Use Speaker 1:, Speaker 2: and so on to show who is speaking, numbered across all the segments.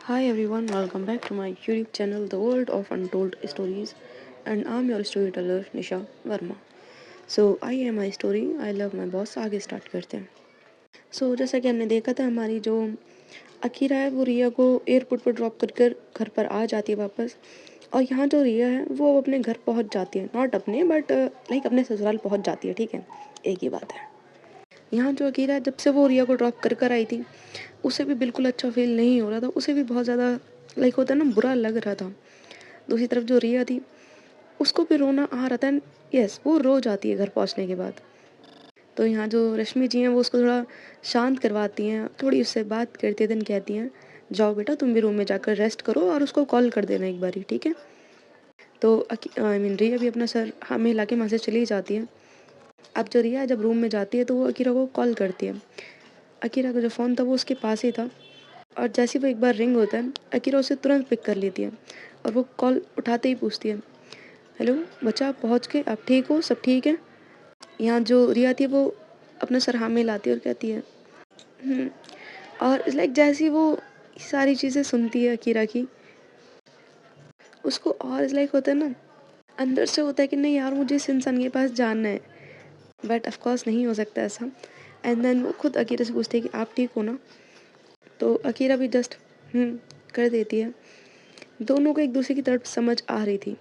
Speaker 1: Hi everyone, welcome back to my YouTube channel, The World of Untold Stories, and I'm your storyteller Nisha Verma. So I am my story, I love my boss. आगे start करते हैं. जैसा कि हमने देखा था, हमारी जो अकीरा है वो रिया को एयरपोर्ट पर ड्रॉप कर कर घर पर आ जाती है वापस. और यहाँ जो रिया है वो अपने घर पहुँच जाती है, नॉट अपने बट लाइक अपने ससुराल पहुँच जाती है. ठीक है, एक ही बात है. यहाँ जो अकीरा है, जब से वो रिया को ड्रॉप कर कर आई थी, उसे भी बिल्कुल अच्छा फील नहीं हो रहा था. उसे भी बहुत ज़्यादा लाइक होता है ना, बुरा लग रहा था. दूसरी तरफ जो रिया थी, उसको भी रोना आ रहा था. यस, वो रो जाती है घर पहुंचने के बाद. तो यहाँ जो रश्मि जी हैं वो उसको थोड़ा शांत करवाती हैं, थोड़ी उससे बात करती हैं, कहती हैं जाओ बेटा तुम भी रूम में जाकर रेस्ट करो और उसको कॉल कर देना एक बारी. ठीक है. तो आई मीन रिया भी अपना सर हमें हिला के वहाँ से चली जाती है. अब जो रिया जब रूम में जाती है तो वो अकीरा को कॉल करती है. अकीरा का जो फ़ोन था वो उसके पास ही था, और जैसे ही वो एक बार रिंग होता है, अकीरा उसे तुरंत पिक कर लेती है और वो कॉल उठाते ही पूछती है, हेलो बच्चा, आप पहुँच गए, आप ठीक हो, सब ठीक है. यहाँ जो रिया थी वो अपना सर हाँ में लाती है और कहती है "हम्म." और लाइक जैसी वो सारी चीज़ें सुनती है अकीरा की, उसको और लाइक होता है ना, अंदर से होता है कि नहीं यार, मुझे इस इंसान के पास जानना है, बट ऑफ कोर्स नहीं हो सकता ऐसा. एंड देन वो खुद अकीरा से पूछती है कि आप ठीक हो ना. तो अकीरा भी जस्ट कर देती है. दोनों को एक दूसरे की तरफ समझ आ रही थी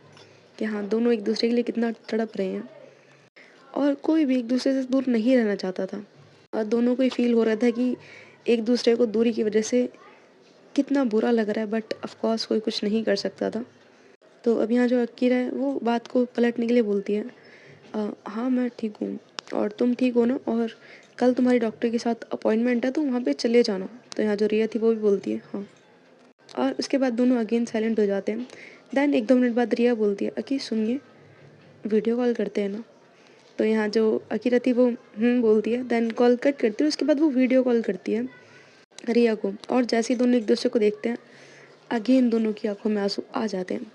Speaker 1: कि हाँ, दोनों एक दूसरे के लिए कितना तड़प रहे हैं, और कोई भी एक दूसरे से दूर नहीं रहना चाहता था. और दोनों को ही फील हो रहा था कि एक दूसरे को दूरी की वजह से कितना बुरा लग रहा है, बट ऑफ कोर्स कोई कुछ नहीं कर सकता था. तो अब यहाँ जो अकीरा है वो बात को पलटने के लिए बोलती है, हाँ मैं ठीक हूँ, और तुम ठीक हो ना, और कल तुम्हारी डॉक्टर के साथ अपॉइंटमेंट है तो वहाँ पे चले जाना. तो यहाँ जो रिया थी वो भी बोलती है हाँ. और उसके बाद दोनों अगेन साइलेंट हो जाते हैं. देन 1-2 मिनट बाद रिया बोलती है, अकी सुनिए, वीडियो कॉल करते हैं ना. तो यहाँ जो अकीरा थी वो बोलती है, देन कॉल कट करती है. उसके बाद वो वीडियो कॉल करती है रिया को, और जैसे ही दोनों एक दूसरे को देखते हैं, अगेन दोनों की आंखों में आंसू आ जाते हैं.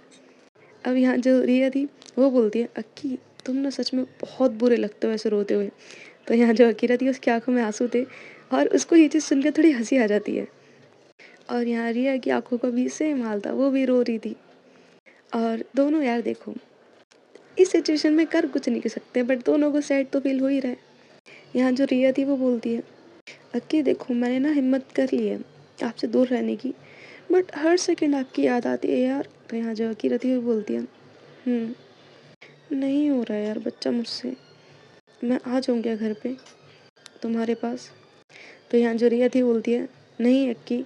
Speaker 1: अब यहाँ जो रिया थी वो बोलती है, अक्की तुम ना सच में बहुत बुरे लगते हो ऐसे रोते हुए. तो यहाँ जो अकीरा थी उसकी आंखों में आंसू थे, और उसको ये चीज़ सुनकर थोड़ी हंसी आ जाती है. और यहाँ रिया की आंखों का भी सेम हाल था, वो भी रो रही थी. और दोनों यार देखो, इस सिचुएशन में कर कुछ नहीं कर सकते, बट दोनों को सैड तो फील हो ही रहा है. यहाँ जो रिया थी वो बोलती है, अक्की देखो मैंने ना हिम्मत कर ली है आपसे दूर रहने की, बट हर सेकंड आपकी याद आती है यार. तो यहाँ जो अक्की रहती है वो बोलती है, नहीं हो रहा है यार बच्चा मुझसे, मैं आ जाऊँगी घर पे तुम्हारे पास. तो यहाँ जो रिया थी बोलती है, नहीं अक्की,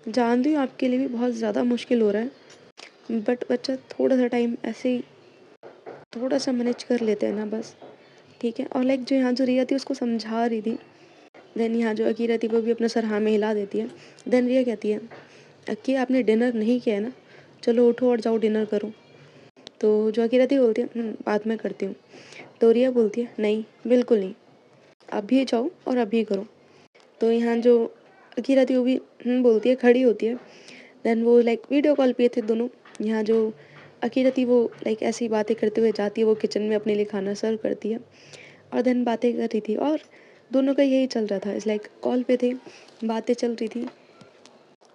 Speaker 1: जानती हूँ आपके लिए भी बहुत ज़्यादा मुश्किल हो रहा है, बट बच्चा थोड़ा सा टाइम ऐसे ही थोड़ा सा मैनेज कर लेते हैं ना बस. ठीक है. और लाइक जो यहाँ जो रिया थी उसको समझा रही थी. देन यहाँ जो अकीरा थी वो भी अपना सर हाँ में हिला देती है. देन रिया कहती है, अक्की आपने डिनर नहीं किया है ना, चलो उठो और जाओ डिनर करो. तो जो अकीरा थी बोलती है, बाद में करती हूँ. तो रिया बोलती है, नहीं बिल्कुल नहीं, अभी जाओ और अभी करो. तो यहाँ जो अकीरा थी वो भी बोलती है, खड़ी होती है. देन वो लाइक वीडियो कॉल पे थे दोनों. यहाँ जो अकीरा थी वो लाइक ऐसी बातें करते हुए जाती है, वो किचन में अपने लिए खाना सर्व करती है, और देन बातें कर रही थी. और दोनों का यही चल रहा था, इस लाइक कॉल पे थे, बातें चल रही थी.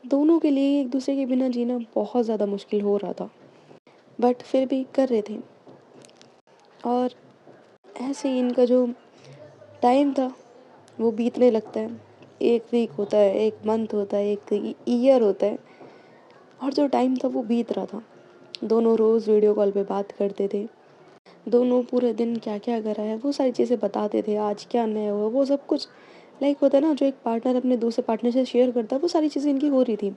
Speaker 1: दोनों के लिए एक दूसरे के बिना जीना बहुत ज़्यादा मुश्किल हो रहा था, बट फिर भी कर रहे थे. और ऐसे ही इनका जो टाइम था वो बीतने लगता है. एक वीक होता है, एक मंथ होता है, एक ईयर होता है, और जो टाइम था वो बीत रहा था. दोनों रोज़ वीडियो कॉल पे बात करते थे. दोनों पूरे दिन क्या क्या करा है वो सारी चीज़ें बताते थे, आज क्या नया हुआ वो सब कुछ. लाइक होता है ना, जो एक पार्टनर अपने दूसरे पार्टनर से शेयर करता है, वो सारी चीज़ें इनकी हो रही थी.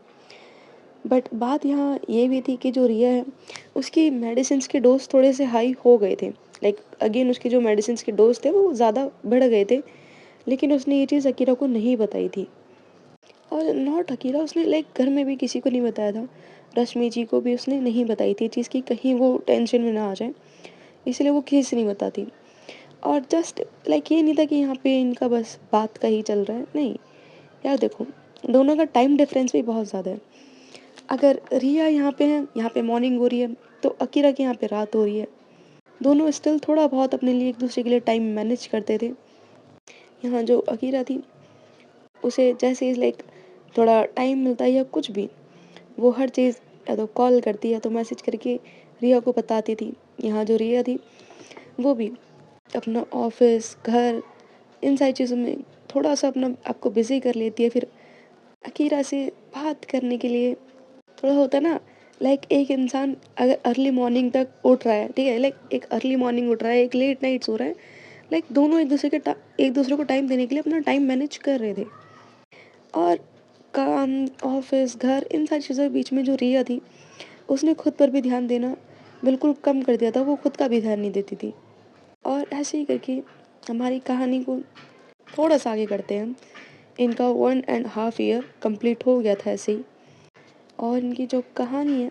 Speaker 1: बट बात यहाँ ये भी थी कि जो रिया है उसकी मेडिसिन के डोज थोड़े से हाई हो गए थे. लाइक अगेन उसके जो मेडिसिन के डोज थे वो ज़्यादा बढ़ गए थे, लेकिन उसने ये चीज़ अकीरा को नहीं बताई थी. और नॉट अकीरा, उसने लाइक घर में भी किसी को नहीं बताया था. रश्मि जी को भी उसने नहीं बताई थी चीज़ की, कहीं वो टेंशन में ना आ जाए, इसलिए वो किसी से नहीं बताती. और जस्ट लाइक ये नहीं था कि यहाँ पे इनका बस बात का ही चल रहा है, नहीं. यार देखो, दोनों का टाइम डिफरेंस भी बहुत ज़्यादा है. अगर रिया यहाँ पे है, यहाँ पे मॉर्निंग हो रही है, तो अकीरा के यहाँ पे रात हो रही है. दोनों स्टिल थोड़ा बहुत अपने लिए एक दूसरे के लिए टाइम मैनेज करते थे. यहाँ जो अकीरा थी, उसे जैसे लाइक थोड़ा टाइम मिलता है या कुछ भी, वो हर चीज़ या तो कॉल करती या तो मैसेज करके रिया को बताती थी। यहाँ जो रिया थी वो भी अपना ऑफिस, घर, इन सारी चीज़ों में थोड़ा-सा अपना आपको बिज़ी कर लेती है। फिर अकीरा से बात करने के लिए थोड़ा होता है ना, लाइक एक इंसान अगर अर्ली मॉर्निंग तक उठ रहा है, ठीक है? लाइक एक अर्ली मॉर्निंग उठ रहा है, एक लेट नाइट सो रहा है, लाइक दोनों एक दूसरे को टाइम देने के लिए अपना टाइम मैनेज कर रहे थे। और काम, ऑफिस, घर, इन सारी चीज़ों के बीच में जो रिया थी, उसने खुद पर भी ध्यान देना बिल्कुल कम कर दिया था, वो खुद का भी ध्यान नहीं देती थी। और ऐसे ही करके हमारी कहानी को थोड़ा-सा आगे करते हैं हम। इनका 1 एंड हाफ ईयर कंप्लीट हो गया था ऐसे ही, और इनकी जो कहानी है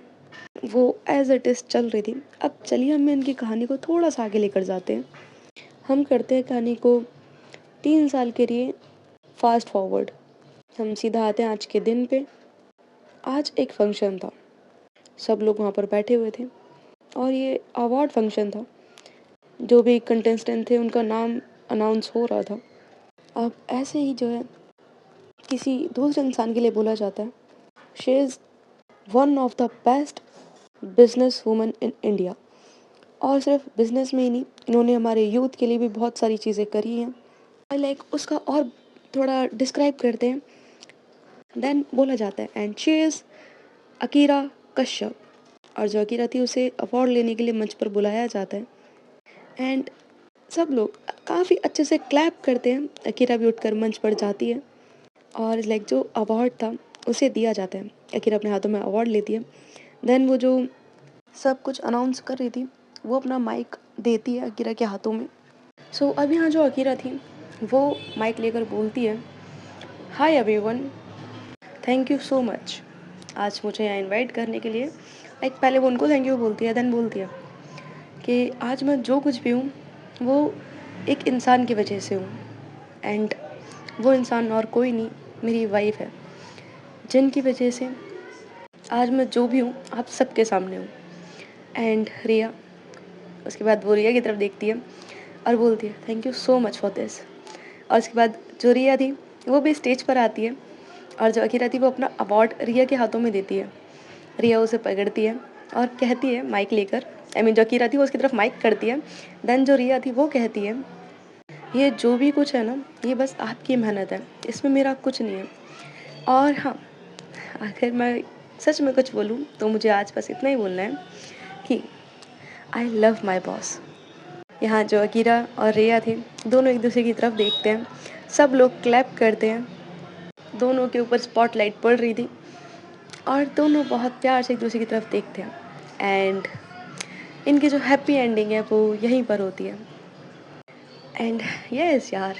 Speaker 1: वो एज़ इट इज़ चल रही थी। अब चलिए हम इनकी कहानी को थोड़ा-सा आगे लेकर जाते हैं। हम करते हैं कहानी को 3 साल के लिए फ़ास्ट फॉरवर्ड। हम सीधा आते हैं आज के दिन पे। आज एक फंक्शन था, सब लोग वहाँ पर बैठे हुए थे और ये अवार्ड फंक्शन था। जो भी कंटेस्टेंट थे उनका नाम अनाउंस हो रहा था। अब ऐसे ही जो है किसी दूसरे इंसान के लिए बोला जाता है, she is one of the best business woman in India. और सिर्फ बिजनेस में ही नहीं, इन्होंने हमारे यूथ के लिए भी बहुत सारी चीज़ें करी हैं। लाइक उसका और थोड़ा डिस्क्राइब करते हैं। देन बोला जाता है and she is Akira Kashyap. और जो अकीरा थी उसे अवार्ड लेने के लिए मंच पर बुलाया जाता है एंड सब लोग काफ़ी अच्छे से क्लैप करते हैं। अकीरा भी उठकर मंच पर जाती है और लाइक जो अवार्ड था उसे दिया जाता है। अकीरा अपने हाथों में अवार्ड लेती है। देन वो जो सब कुछ अनाउंस कर रही थी वो अपना माइक देती है अकीरा के हाथों में। सो अब यहाँ जो अकीरा थी वो माइक लेकर बोलती है, hi everyone, thank you so much आज मुझे यहाँ इनवाइट करने के लिए। लाइक पहले वो उनको थैंक यू बोलती है, देन बोलती है कि आज मैं जो कुछ भी हूँ वो एक इंसान की वजह से हूँ एंड वो इंसान और कोई नहीं, मेरी वाइफ है, जिनकी वजह से आज मैं जो भी हूँ आप सबके सामने हूँ। एंड रिया, उसके बाद वो रिया की तरफ देखती है और बोलती है thank you so much for this. और उसके बाद जो रिया थी वो भी स्टेज पर आती है और जो अकीरा थी वो अपना अवार्ड रिया के हाथों में देती है। रिया उसे पकड़ती है और कहती है माइक लेकर, आई मीन जो अकीरा थी वो उसकी तरफ माइक करती है। देन जो रिया थी वो कहती है, ये जो भी कुछ है ना ये बस आपकी मेहनत है, इसमें मेरा कुछ नहीं है। और हाँ, अगर मैं सच में कुछ बोलूँ तो मुझे आज बस इतना ही बोलना है कि आई लव माई बॉस। यहाँ जो अकीरा और रिया थे दोनों एक दूसरे की तरफ देखते हैं, सब लोग क्लैप करते हैं। दोनों के ऊपर स्पॉटलाइट पड़ रही थी और दोनों बहुत प्यार से एक दूसरे की तरफ देखते हैं एंड इनकी जो हैप्पी एंडिंग है वो यहीं पर होती है। एंड यस यार,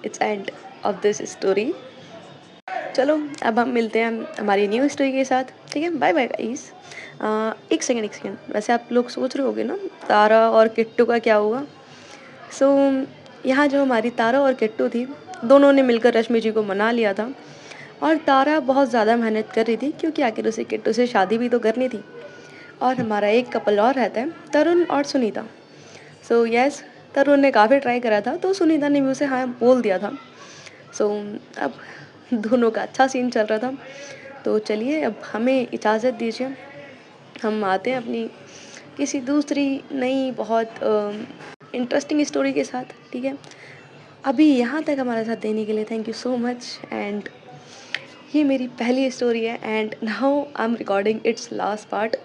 Speaker 1: it's end of this story. चलो अब हम मिलते हैं हमारी न्यू स्टोरी के साथ, ठीक है? Bye bye guys. एक सेकेंड, वैसे आप लोग सोच रहे होगे ना तारा और किट्टू का क्या हुआ। सो यहाँ जो हमारी तारा और किट्टू थी दोनों ने मिलकर रश्मि जी को मना लिया था और तारा बहुत ज़्यादा मेहनत कर रही थी क्योंकि आखिर उसे किट्टू से शादी भी तो करनी थी। और हमारा एक कपल और रहता है, तरुण और सुनीता। सो यस, तरुण ने काफ़ी ट्राई करा था तो सुनीता ने भी उसे हाँ बोल दिया था। सो अब दोनों का अच्छा सीन चल रहा था। तो चलिए अब हमें इजाज़त दीजिए, हम आते हैं अपनी किसी दूसरी नई बहुत इंटरेस्टिंग स्टोरी के साथ, ठीक है? अभी यहाँ तक हमारे साथ देने के लिए thank you so much. And ये मेरी पहली स्टोरी है and now I am recording it's last part.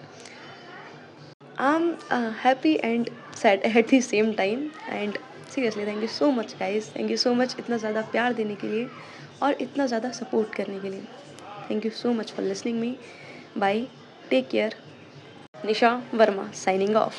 Speaker 1: I am happy and sad at the same time and seriously thank you so much guys, thank you so much इतना ज़्यादा प्यार देने के लिए और इतना ज़्यादा सपोर्ट करने के लिए। Thank you so much for listening me. Bye, take care. Nisha Verma signing of.